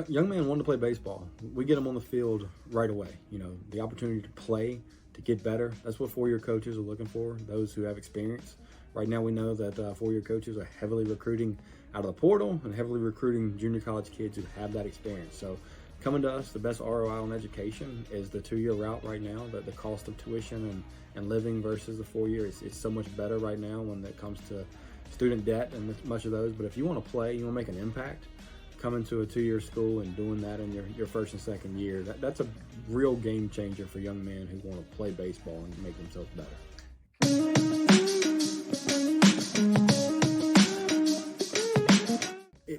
young men want to play baseball. We get them on the field right away. You know, the opportunity to play, to get better. That's what four-year coaches are looking for, those who have experience. Right now we know that four-year coaches are heavily recruiting out of the portal and heavily recruiting junior college kids who have that experience. So coming to us, the best ROI on education is the two-year route right now. That the cost of tuition and living versus the four-year is so much better right now when it comes to student debt and much of those. But if you want to play, you want to make an impact, coming to a two-year school and doing that in your first and second year, that's a real game changer for young men who want to play baseball and make themselves better.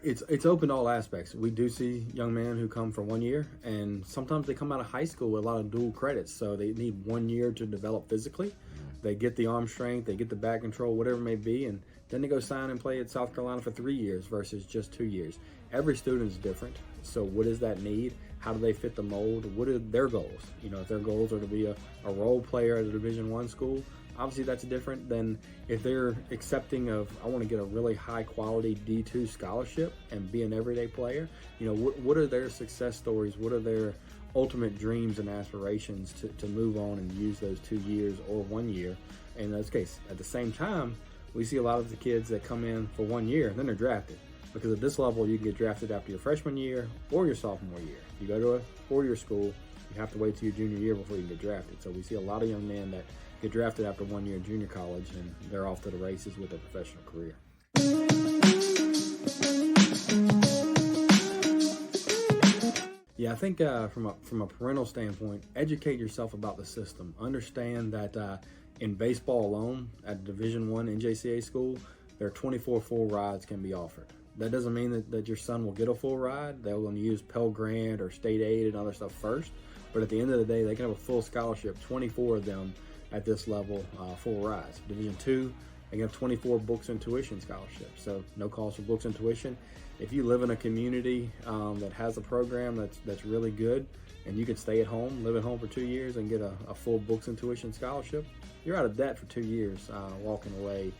It's open to all aspects. We do see young men who come for 1 year, and sometimes they come out of high school with a lot of dual credits, so they need 1 year to develop physically. They get the arm strength, they get the bat control, whatever it may be, and then they go sign and play at South Carolina for 3 years versus just 2 years. Every student is different, so what does that need? How do they fit the mold? What are their goals? You know, if their goals are to be a role player at a Division I school, obviously that's different than if they're accepting of, I want to get a really high quality D2 scholarship and be an everyday player. You know, what are their success stories? What are their ultimate dreams and aspirations to move on and use those 2 years or 1 year in this case? At the same time, we see a lot of the kids that come in for 1 year and then they're drafted, because at this level you can get drafted after your freshman year or your sophomore year. You go to a four-year school, you have to wait till your junior year before you get drafted. So we see a lot of young men that get drafted after 1 year in junior college and they're off to the races with their professional career. Yeah, I think from a parental standpoint, educate yourself about the system. Understand that in baseball alone, at Division I NJCAA school, there are 24 full rides can be offered. That doesn't mean that your son will get a full ride. They're going to use Pell Grant or state aid and other stuff first. But at the end of the day, they can have a full scholarship, 24 of them at this level, full rides. Division II, they can have 24 books and tuition scholarships. So no cost for books and tuition. If you live in a community that has a program that's really good, and you can stay at home, live at home for 2 years and get a full books and tuition scholarship, you're out of debt for 2 years walking away.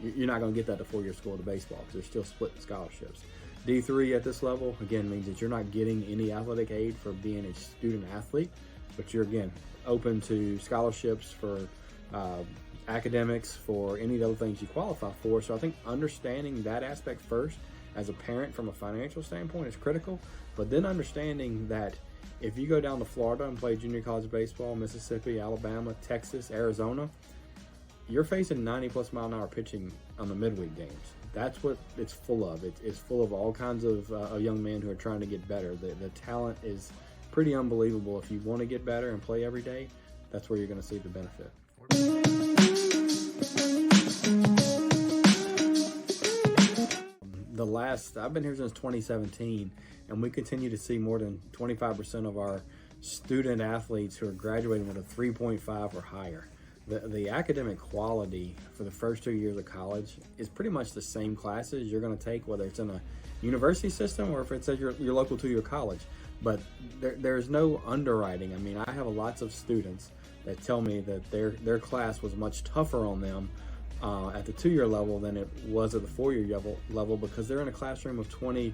You're not going to get that to four-year school to baseball because they're still splitting scholarships. D3 at this level, again, means that you're not getting any athletic aid for being a student athlete, but you're, again, open to scholarships for academics, for any of the other things you qualify for. So I think understanding that aspect first as a parent from a financial standpoint is critical, but then understanding that if you go down to Florida and play junior college baseball, Mississippi, Alabama, Texas, Arizona, you're facing 90-plus mile-an-hour pitching on the midweek games. That's what it's full of. It's full of all kinds of young men who are trying to get better. The talent is pretty unbelievable. If you want to get better and play every day, that's where you're going to see the benefit. I've been here since 2017, and we continue to see more than 25% of our student athletes who are graduating with a 3.5 or higher. The academic quality for the first 2 years of college is pretty much the same classes you're going to take, whether it's in a university system or if it's at your local two-year college. But there's no underwriting. I mean, I have lots of students that tell me that their class was much tougher on them at the two-year level than it was at the four-year level because they're in a classroom of 20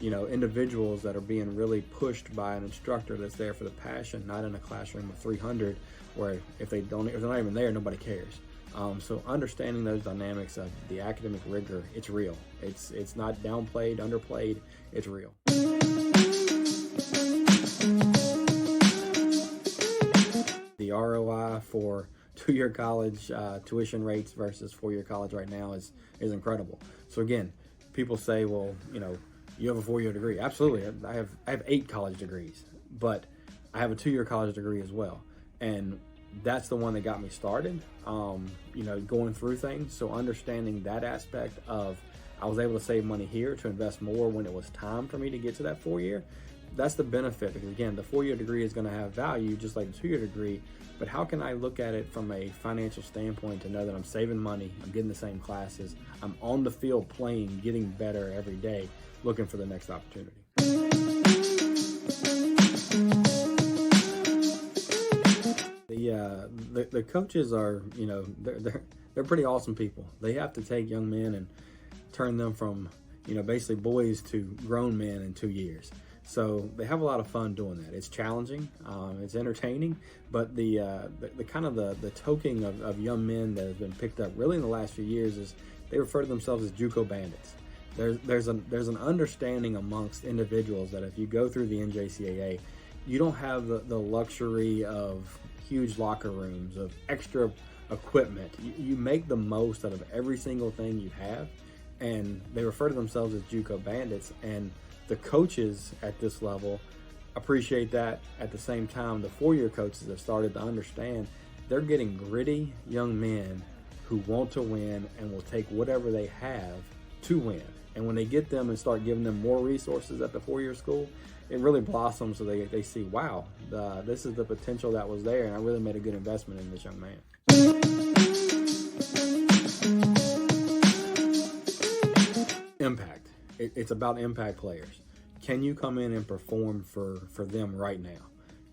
individuals that are being really pushed by an instructor that's there for the passion, not in a classroom of 300 where if they're not even there, nobody cares. So understanding those dynamics of the academic rigor, it's real. It's not downplayed, underplayed, it's real. The ROI for two-year college tuition rates versus four-year college right now is incredible. So again, people say, well, you have a four-year degree. Absolutely, I have 8 college degrees, but I have a 2-year college degree as well. And that's the one that got me started, going through things. So understanding that aspect of, I was able to save money here to invest more when it was time for me to get to that 4-year. That's the benefit, because again, the 4-year degree is going to have value just like the 2-year degree, but how can I look at it from a financial standpoint to know that I'm saving money, I'm getting the same classes, I'm on the field playing, getting better every day, looking for the next opportunity. The coaches are, they're pretty awesome people. They have to take young men and turn them from, basically boys to grown men in 2 years. So they have a lot of fun doing that. It's challenging, it's entertaining, but the kind of the toking of young men that has been picked up really in the last few years is they refer to themselves as JUCO bandits. There's an understanding amongst individuals that if you go through the NJCAA, you don't have the luxury of huge locker rooms, of extra equipment. You make the most out of every single thing you have, and they refer to themselves as JUCO bandits, and the coaches at this level appreciate that. At the same time, the four-year coaches have started to understand they're getting gritty young men who want to win and will take whatever they have to win. And when they get them and start giving them more resources at the four-year school, it really blossoms, so they see, wow, this is the potential that was there, and I really made a good investment in this young man. Impact. It's about impact players. Can you come in and perform for them right now?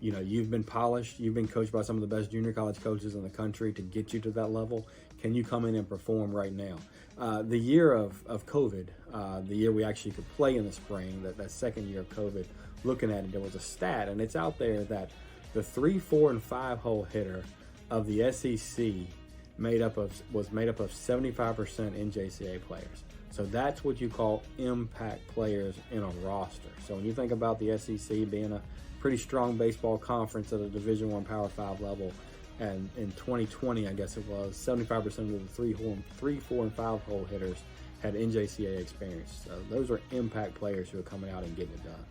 You know, you've been polished, you've been coached by some of the best junior college coaches in the country to get you to that level. Can you come in and perform right now? The year of COVID, the year we actually could play in the spring, that second year of COVID, looking at it, there was a stat, and it's out there, that the 3, 4, and 5 hole hitter of the SEC was made up of 75% NJCAA players. So that's what you call impact players in a roster. So when you think about the SEC being a pretty strong baseball conference at a Division I Power 5 level, and in 2020, I guess it was, 75% of the 3, 4, and 5 hole hitters had NJCAA experience. So those are impact players who are coming out and getting it done.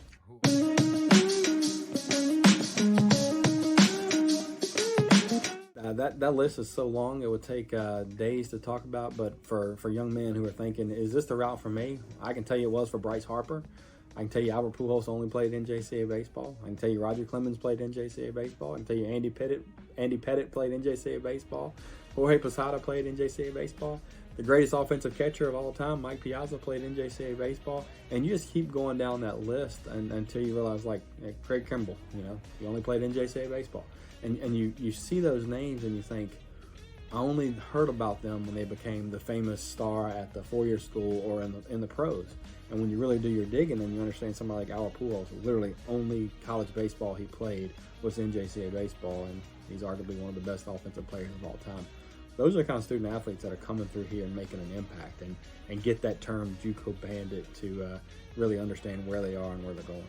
That list is so long it would take days to talk about, but for young men who are thinking, is this the route for me? I can tell you it was for Bryce Harper. I can tell you Albert Pujols only played NJCAA baseball. I can tell you Roger Clemens played NJCAA baseball. I can tell you Andy Pettit played NJCAA baseball. Jorge Posada played NJCAA baseball. The greatest offensive catcher of all time, Mike Piazza, played NJCAA baseball. And you just keep going down that list until you realize, like Craig Kimbrell, he only played NJCAA baseball. And you see those names and you think, I only heard about them when they became the famous star at the four-year school or in the pros. And when you really do your digging and you understand somebody like Albert Pujols, literally only college baseball he played was NJCAA baseball, and he's arguably one of the best offensive players of all time. Those are the kind of student athletes that are coming through here and making an impact and get that term JUCO bandit to really understand where they are and where they're going.